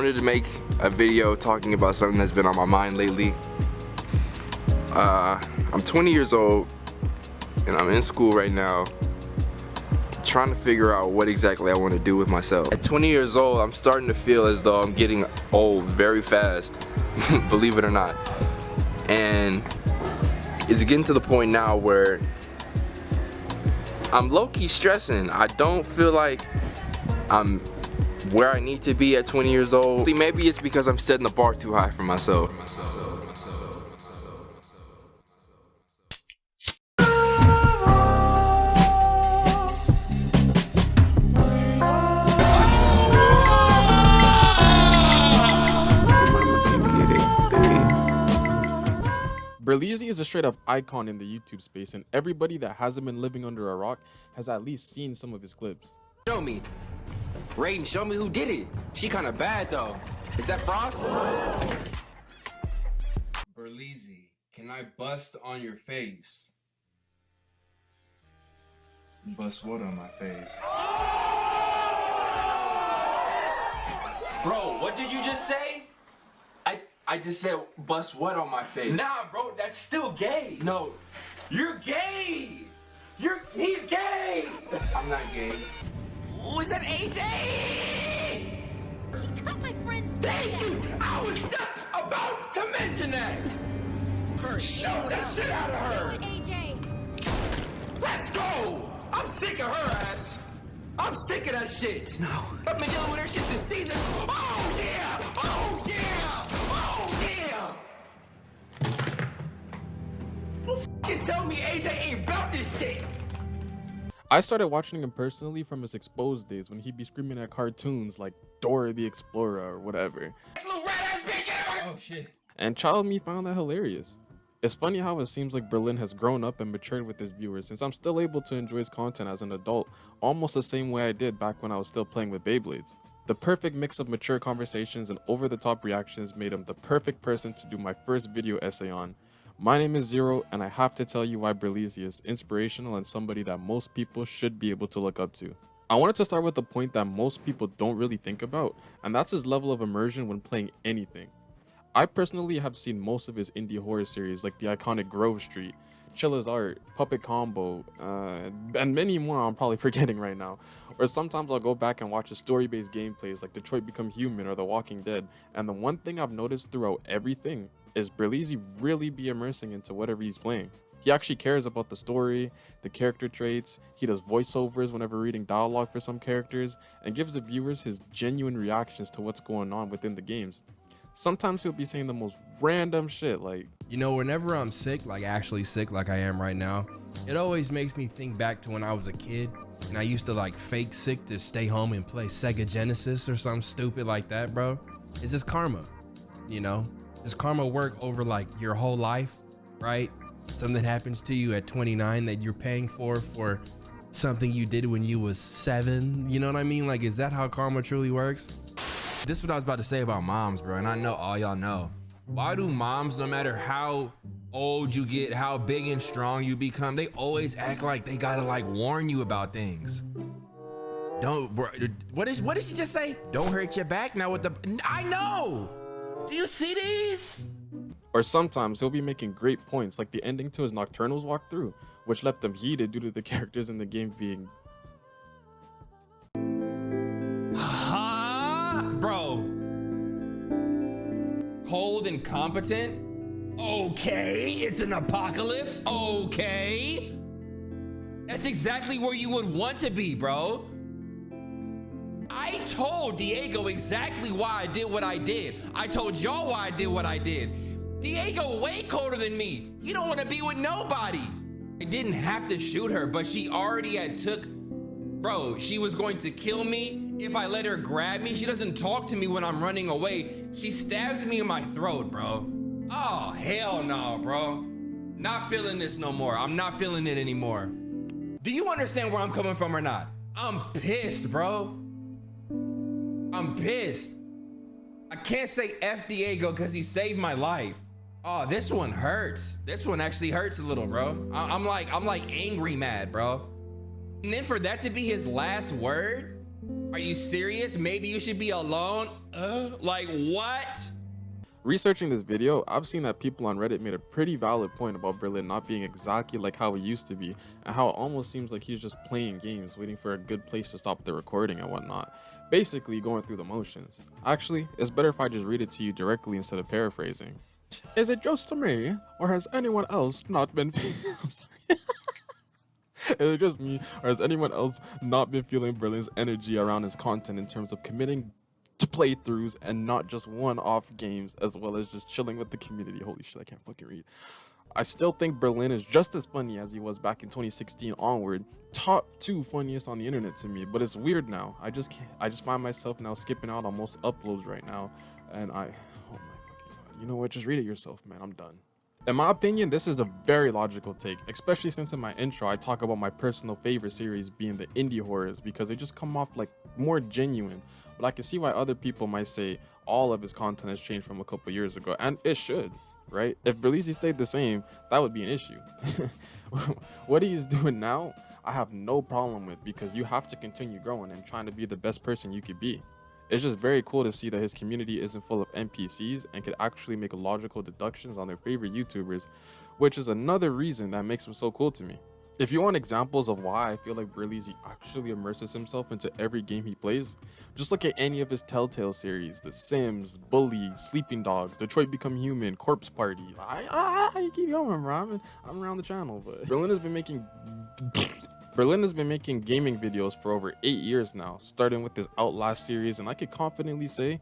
wanted to make a video talking about something that's been on my mind lately. I'm 20 years old and I'm in school right now trying to figure out what exactly I want to do with myself. At 20 years old, I'm starting to feel as though I'm getting old very fast, believe it or not. And it's getting to the point now where I'm low-key stressing. I don't feel like I'm where I need to be at 20 years old. See, maybe it's because I'm setting the bar too high for myself. Berleezy is a straight up icon in the YouTube space, and everybody that hasn't been living under a rock has at least seen some of his clips. Show me. Raiden, show me who did it. She kinda bad though. Is that Frost? Berleezy, can I bust on your face? Bust what on my face? Bro, what did you just say? I just said bust what on my face? Nah, bro, that's still gay. No. You're gay! He's gay! I'm not gay. Oh, is that AJ? She cut my friend's Thank you! I was just about to mention that! Shoot that shit out of her! Do it, AJ. Let's go! I'm sick of her ass! I'm sick of that shit! No. I've been dealing with her shit this season. Oh yeah! Oh yeah! Oh yeah! Who f***ing tell me AJ ain't about this shit? I started watching him personally from his exposed days when he'd be screaming at cartoons like Dora the Explorer or whatever. Oh shit. And child me found that hilarious. It's funny how it seems like Berlin has grown up and matured with his viewers, since I'm still able to enjoy his content as an adult almost the same way I did back when I was still playing with Beyblades. The perfect mix of mature conversations and over-the-top reactions made him the perfect person to do my first video essay on. My name is Zero, and I have to tell you why Berleezy is inspirational and somebody that most people should be able to look up to. I wanted to start with the point that most people don't really think about, and that's his level of immersion when playing anything. I personally have seen most of his indie horror series like the iconic Grove Street, Chilla's Art, Puppet Combo, and many more I'm probably forgetting right now. Or sometimes I'll go back and watch his story-based gameplays like Detroit Become Human or The Walking Dead, and the one thing I've noticed throughout everything is Berleezy really be immersing into whatever he's playing. He actually cares about the story, the character traits, he does voiceovers whenever reading dialogue for some characters, and gives the viewers his genuine reactions to what's going on within the games. Sometimes he'll be saying the most random shit like, you know, whenever I'm sick, like actually sick like I am right now, it always makes me think back to when I was a kid and I used to like fake sick to stay home and play Sega Genesis or something stupid like that, bro. It's just karma, you know? Does karma work over like your whole life, right? Something happens to you at 29 that you're paying for something you did when you was 7, you know what I mean? Like, is that how karma truly works? This is what I was about to say about moms, bro, and I know all y'all know. Why do moms, no matter how old you get, how big and strong you become, they always act like they gotta like warn you about things? Don't, bro, what did she just say? Don't hurt your back now with the, I know! Do you see these? or sometimes he'll be making great points like the ending to his Nocturnals walkthrough, which left him heated due to the characters in the game being Bro, cold and competent? Okay, it's an apocalypse, okay. That's exactly where you would want to be, bro. I told Diego exactly why I did what I did. I told y'all why I did what I did. Diego way colder than me. He don't want to be with nobody. I didn't have to shoot her, but she already had took, bro, she was going to kill me if I let her grab me. She doesn't talk to me when I'm running away. She stabs me in my throat, bro. Oh, hell no, bro. Not feeling this no more. I'm not feeling it anymore. Do you understand where I'm coming from or not? I'm pissed, bro. I'm pissed. I can't say F Diego because he saved my life. Oh, this one hurts. This one actually hurts a little, bro. I'm like angry mad, bro. And then for that to be his last word, Are you serious? Maybe you should be alone? Like what? Researching this video, I've seen that people on Reddit made a pretty valid point about Berlin not being exactly like how he used to be, and how it almost seems like he's just playing games, waiting for a good place to stop the recording and whatnot. Basically going through the motions. Actually, it's better if I just read it to you directly instead of paraphrasing. Is it just me, or has anyone else not been I'm sorry. Is it just me, or has anyone else not been feeling Berlin's energy around his content in terms of committing to playthroughs and not just one-off games, as well as just chilling with the community? Holy shit, I can't fucking read. I still think Berlin is just as funny as he was back in 2016 onward. Top 2 funniest on the internet to me, but it's weird now. I just find myself now skipping out on most uploads right now, and oh my fucking god. You know what? Just read it yourself, man. I'm done. In my opinion, this is a very logical take, especially since in my intro I talk about my personal favorite series being the indie horrors, because they just come off like more genuine. But I can see why other people might say all of his content has changed from a couple years ago, and it should, right? If Berleezy stayed the same, that would be an issue. What he's doing now, I have no problem with, because you have to continue growing and trying to be the best person you could be. It's just very cool to see that his community isn't full of NPCs and could actually make logical deductions on their favorite YouTubers, which is another reason that makes him so cool to me. If you want examples of why I feel like Berleezy actually immerses himself into every game he plays, just look at any of his Telltale series: The Sims, Bully, Sleeping Dogs, Detroit Become Human, Corpse Party. I keep going, bro. I'm around the channel, but Berlin has been making gaming videos for over 8 years now, starting with his Outlast series, and I could confidently say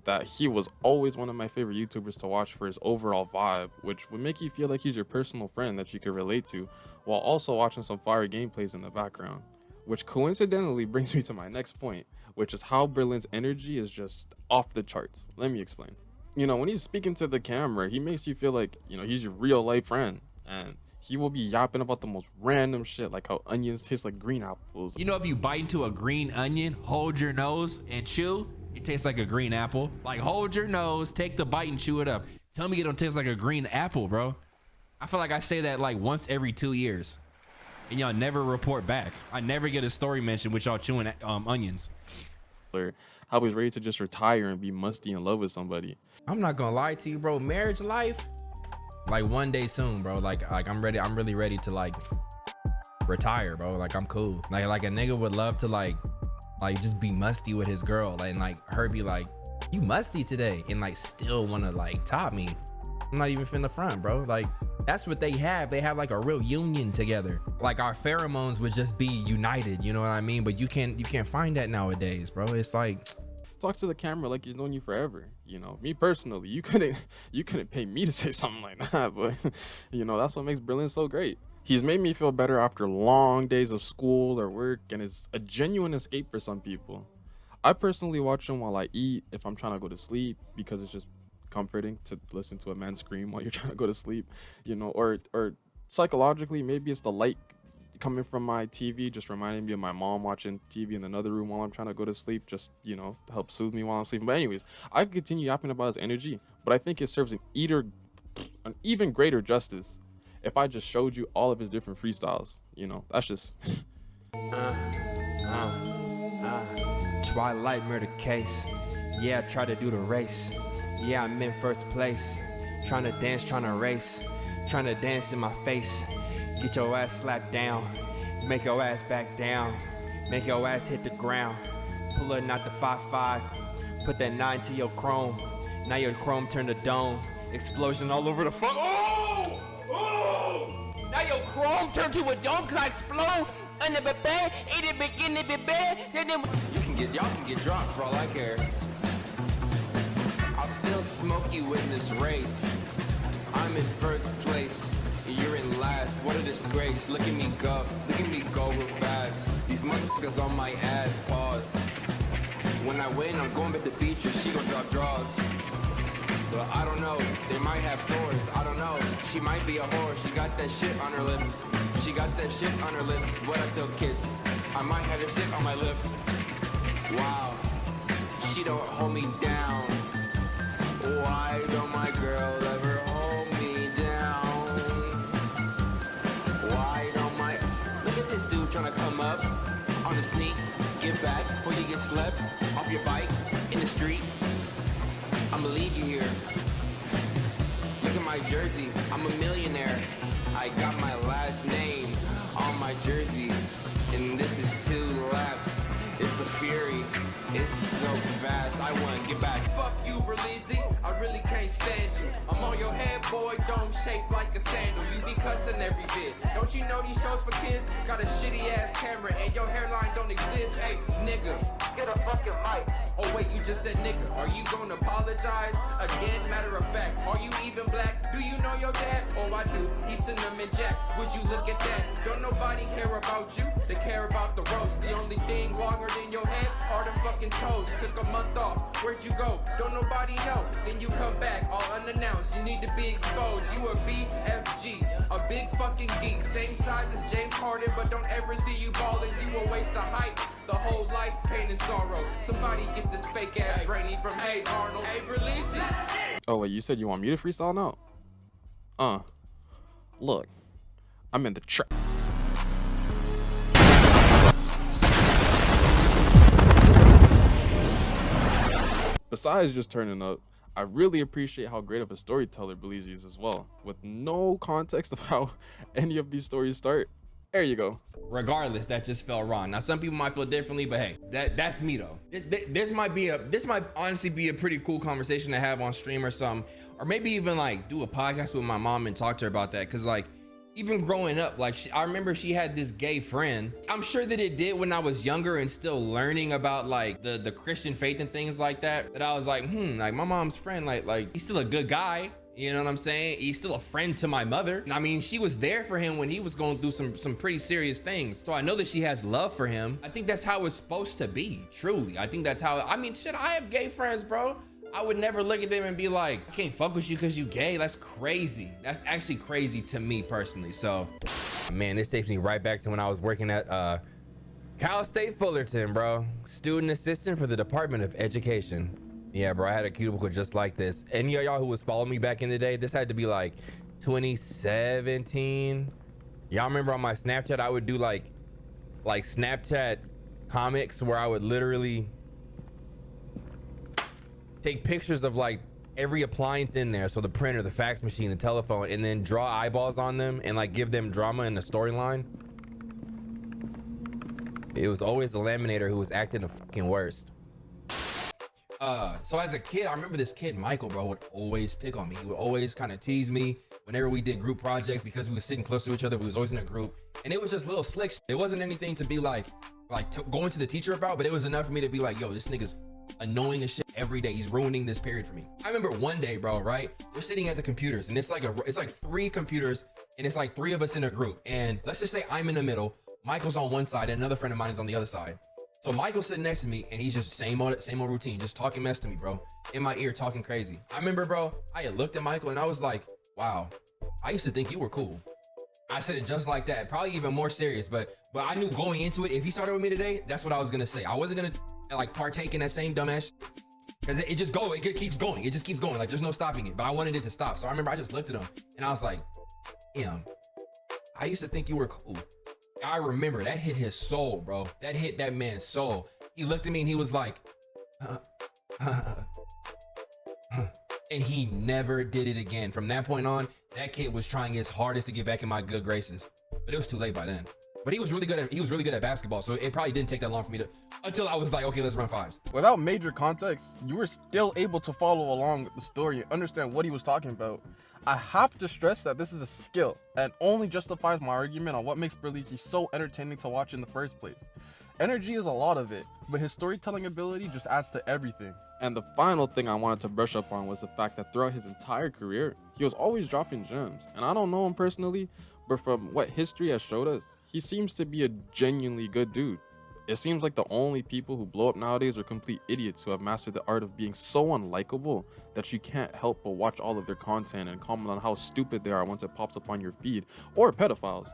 that he was always one of my favorite YouTubers to watch for his overall vibe, which would make you feel like he's your personal friend that you could relate to, while also watching some fire gameplays in the background. Which coincidentally brings me to my next point, which is how Berlin's energy is just off the charts. Let me explain. You know, when he's speaking to the camera, he makes you feel like, you know, he's your real life friend, and he will be yapping about the most random shit, like how onions taste like green apples. You know, if you bite into a green onion, hold your nose and chew, it tastes like a green apple. Like, hold your nose, take the bite and chew it up. Tell me it don't taste like a green apple, bro. I feel like I say that like once every 2 years, and y'all never report back. I never get a story mentioned with y'all chewing onions. How he's ready to just retire and be musty in love with somebody. I'm not gonna lie to you, bro. Marriage life, like one day soon, bro. Like I'm ready. I'm really ready to like retire, bro. Like I'm cool. Like a nigga would love to like just be musty with his girl, and like her be like, you musty today, and like still wanna like top me. I'm not even finna front, bro. Like that's what they have. They have like a real union together. Like our pheromones would just be united, you know what I mean? But you can't find that nowadays, bro. It's like, talk to the camera like he's known you forever. You know, me personally, you couldn't pay me to say something like that, but you know, that's what makes Berlin so great. He's made me feel better after long days of school or work, and it's a genuine escape for some people. I personally watch him while I eat, if I'm trying to go to sleep, because it's just comforting to listen to a man scream while you're trying to go to sleep, you know, or psychologically, maybe it's the light coming from my TV just reminding me of my mom watching TV in another room while I'm trying to go to sleep, just, you know, to help soothe me while I'm sleeping. But anyways, I could continue yapping about his energy, but I think it serves an even greater justice if I just showed you all of his different freestyles. You know, that's just Twilight murder case. Yeah, I tried to do the race. Yeah, I'm in first place. Trying to dance, trying to race. Trying to dance in my face. Get your ass slapped down. Make your ass back down. Make your ass hit the ground. Pulling out the 5.5. Put that 9 to your chrome. Now your chrome turned to dome. Explosion all over the front. Oh! Oh! Now your chrome turned to a dome because I explode. And the baby, it begin to be bad. Y'all can get drunk for all I care. I'll still smoke you in this race. I'm in first place, you're in last. What a disgrace. Look at me go real fast. These motherfuckers on my ass. Pause. When I win, I'm going back to Beatrice. She gon' drop draws. But I don't know, they might have swords. I don't know, she might be a whore. She got that shit on her lip. She got that shit on her lip, but I still kiss. I might have her shit on my lip. Wow, she don't hold me down. Why don't my girl ever hold me down? Why don't my... Look at this dude trying to come up on the sneak. Get back before you get slept off your bike in the street. I'ma leave you here. Look at my jersey, I'm a millionaire. I got my last name on my jersey, and this is 2 laps. It's a fury, it's so fast, I wanna get back. Fuck you, Berleezy, I really can't stand you. I'm on your head, boy, dome shaped like a sandal. You be cussing every bit. Don't you know these shows for kids got a shitty ass camera and your hairline don't exist? Hey, nigga, get a fucking mic. Oh wait, you just said nigga. Are you gonna apologize? Again, matter of fact, are you even black? Do you know your dad? Oh, I do. He's Cinnamon Jack. Would you look at that? Don't nobody care about you. They care about the roast. The only thing longer than your head are the fucking toes. Took a month off. Where'd you go? Don't nobody know. Then you come back all unannounced. You need to be exposed. You a BFG, a big fucking geek. Same size as James Harden, but don't ever see you ballin'. You a waste of hype. The whole life, pain and sorrow. Somebody get this fake ass brainy from A. Arnold. Hey, Berleezy. Oh wait, you said you want me to freestyle now? Look, I'm in the trap. Besides just turning up, I really appreciate how great of a storyteller Berleezy is as well. With no context of how any of these stories start, there you go. Regardless, that just felt wrong. Now some people might feel differently, but hey, that's me though. This might honestly be a pretty cool conversation to have on stream or something, or maybe even like do a podcast with my mom and talk to her about that. Cause like even growing up, like I remember she had this gay friend. I'm sure that it did when I was younger and still learning about like the Christian faith and things like that. That I was like, like my mom's friend, like he's still a good guy. You know what I'm saying? He's still a friend to my mother. I mean, she was there for him when he was going through some pretty serious things. So I know that she has love for him. I think that's how it's supposed to be, truly. I think that's how, I mean, shit, I have gay friends, bro. I would never look at them and be like, I can't fuck with you because you gay. That's crazy. That's actually crazy to me personally. So, man, this takes me right back to when I was working at Cal State Fullerton, bro. Student assistant for the Department of Education. Yeah, bro, I had a cubicle just like this. Any of y'all who was following me back in the day, this had to be like 2017. Y'all remember on my Snapchat, I would do like Snapchat comics where I would literally take pictures of like every appliance in there. So the printer, the fax machine, the telephone, and then draw eyeballs on them and like give them drama in the storyline. It was always the laminator who was acting the fucking worst. So as a kid, I remember this kid, Michael, bro, would always pick on me. He would always kind of tease me whenever we did group projects because we were sitting close to each other. We was always in a group, and it was just little slick. It wasn't anything to be like going to the teacher about, but it was enough for me to be like, yo, this nigga's annoying as shit every day. He's ruining this period for me. I remember one day, bro, right? We're sitting at the computers, and it's like 3 computers, and it's like 3 of us in a group. And let's just say I'm in the middle, Michael's on one side, and another friend of mine is on the other side. So Michael's sitting next to me and he's just same old routine, just talking mess to me, bro. In my ear, talking crazy. I remember, bro, I had looked at Michael and I was like, wow, I used to think you were cool. I said it just like that, probably even more serious, but I knew going into it, if he started with me today, that's what I was gonna say. I wasn't gonna like partake in that same dumbass, because it just keeps going. It just keeps going, like there's no stopping it, but I wanted it to stop. So I remember I just looked at him and I was like, damn, I used to think you were cool. I remember that hit his soul, bro. That hit that man's soul. He looked at me and he was like, and he never did it again. From that point on, that kid was trying his hardest to get back in my good graces, but it was too late by then. But he was really good at basketball, so it probably didn't take that long for me to, until I was like, okay, let's run 5s. Without major context, you were still able to follow along with the story and understand what he was talking about. I have to stress that this is a skill and only justifies my argument on what makes Berleezy so entertaining to watch in the first place. Energy is a lot of it, but his storytelling ability just adds to everything. And the final thing I wanted to brush up on was the fact that throughout his entire career, he was always dropping gems. And I don't know him personally, but from what history has showed us, he seems to be a genuinely good dude. It seems like the only people who blow up nowadays are complete idiots who have mastered the art of being so unlikable that you can't help but watch all of their content and comment on how stupid they are once it pops up on your feed, or pedophiles.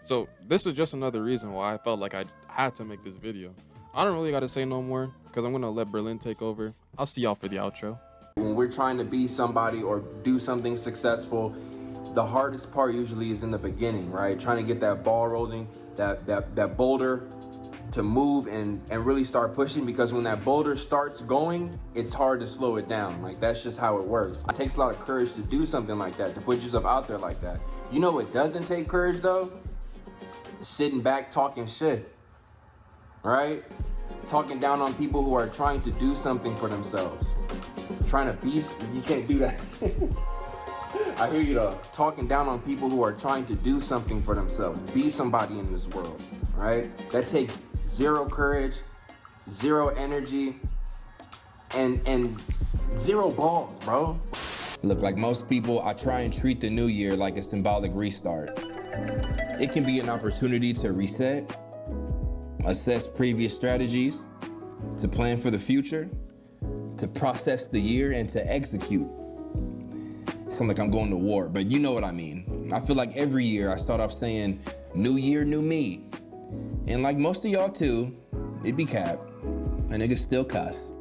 So this is just another reason why I felt like I had to make this video. I don't really gotta say no more because I'm gonna let Berlin take over. I'll see y'all for the outro. When we're trying to be somebody or do something successful, the hardest part usually is in the beginning, right? Trying to get that ball rolling, that boulder to move and really start pushing, because when that boulder starts going, it's hard to slow it down. Like, that's just how it works. It takes a lot of courage to do something like that, to put yourself out there like that. You know what doesn't take courage though? Sitting back talking shit, right? Talking down on people who are trying to do something for themselves. Trying to be, you can't do that. I hear you though. Talking down on people who are trying to do something for themselves, be somebody in this world, right? That takes zero courage, zero energy, and zero balls, bro. Look, like most people, I try and treat the new year like a symbolic restart. It can be an opportunity to reset, assess previous strategies, to plan for the future, to process the year, and to execute. Sound like I'm going to war, but you know what I mean. I feel like every year I start off saying, new year, new me. And like most of y'all too, it be cap. A nigga still cuss.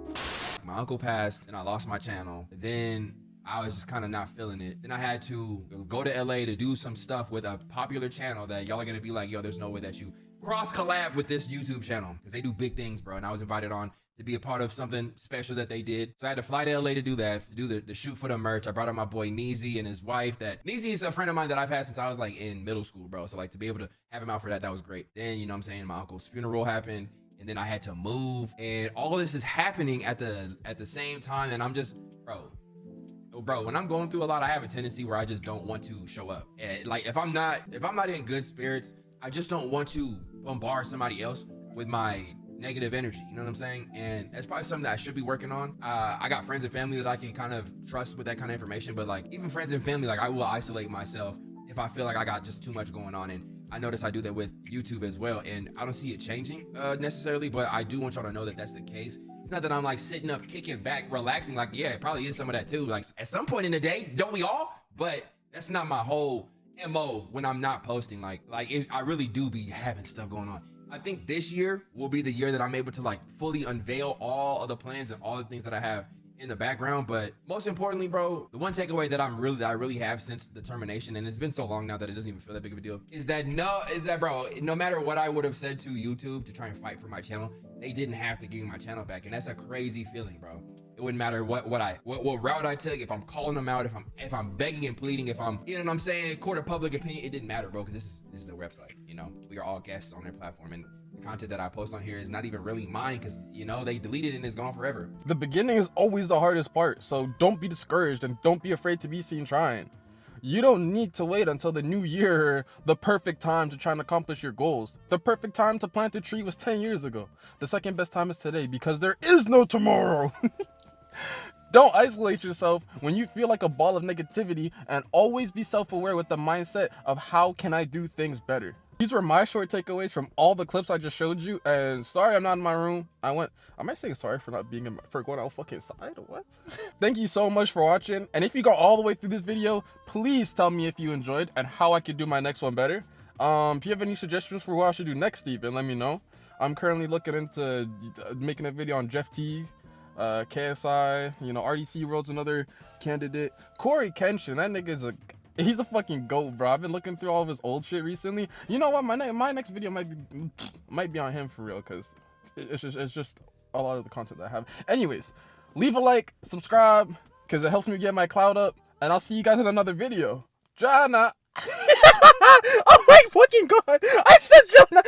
My uncle passed and I lost my channel. Then I was just kind of not feeling it. Then I had to go to LA to do some stuff with a popular channel that y'all are gonna be like, yo, there's no way that you cross collab with this YouTube channel, because they do big things, bro. And I was invited on to be a part of something special that they did. So I had to fly to LA to do that, to do the shoot for the merch. I brought out my boy Neezy and his wife. That Neezy is a friend of mine that I've had since I was like in middle school, bro. So like to be able to have him out for that was great. Then, you know what I'm saying, my uncle's funeral happened, and then I had to move, and all of this is happening at the same time. And I'm just, bro, when I'm going through a lot, I have a tendency where I just don't want to show up. And like if I'm not in good spirits, I just don't want to bombard somebody else with my negative energy, you know what I'm saying? And that's probably something that I should be working on. I got friends and family that I can kind of trust with that kind of information, but like even friends and family, like I will isolate myself if I feel like I got just too much going on. And I notice I do that with YouTube as well, and I don't see it changing necessarily, but I do want y'all to know that that's the case. It's not that I'm like sitting up, kicking back, relaxing. Like, yeah, it probably is some of that too. Like at some point in the day, don't we all? But that's not my whole MO when I'm not posting. I really do be having stuff going on. I think this year will be the year that I'm able to like fully unveil all of the plans and all the things that I have in the background. But most importantly, bro, the one takeaway that I really have since the termination, and it's been so long now that it doesn't even feel that big of a deal, is that bro, no matter what I would have said to YouTube to try and fight for my channel, they didn't have to give me my channel back. And that's a crazy feeling, bro. It wouldn't matter what route I took, if I'm calling them out, if I'm begging and pleading, if I'm, you know what I'm saying, court of public opinion, it didn't matter, bro, because this is their website, you know. We are all guests on their platform, and the content that I post on here is not even really mine, because, you know, they deleted it and it's gone forever. The beginning is always the hardest part, so don't be discouraged and don't be afraid to be seen trying. You don't need to wait until the new year, the perfect time to try and accomplish your goals. The perfect time to plant a tree was 10 years ago. The second best time is today, because there is no tomorrow. Don't isolate yourself when you feel like a ball of negativity, and always be self-aware with the mindset of how can I do things better. These were my short takeaways from all the clips I just showed you, and sorry I'm not in my room. Am I saying sorry for not being for going out fucking side or what? Thank you so much for watching, and if you got all the way through this video, please tell me if you enjoyed and how I could do my next one better. If you have any suggestions for what I should do next, Steven, let me know. I'm currently looking into making a video on Jeff T, KSI, you know, RDC World's another candidate. Corey Kenshin, that nigga's he's a fucking goat, bro. I've been looking through all of his old shit recently. You know what? My next video might be on him for real, because it's just a lot of the content that I have. Anyways, leave a like, subscribe, because it helps me get my clout up, and I'll see you guys in another video. Jana. Oh my fucking god! I said Jana.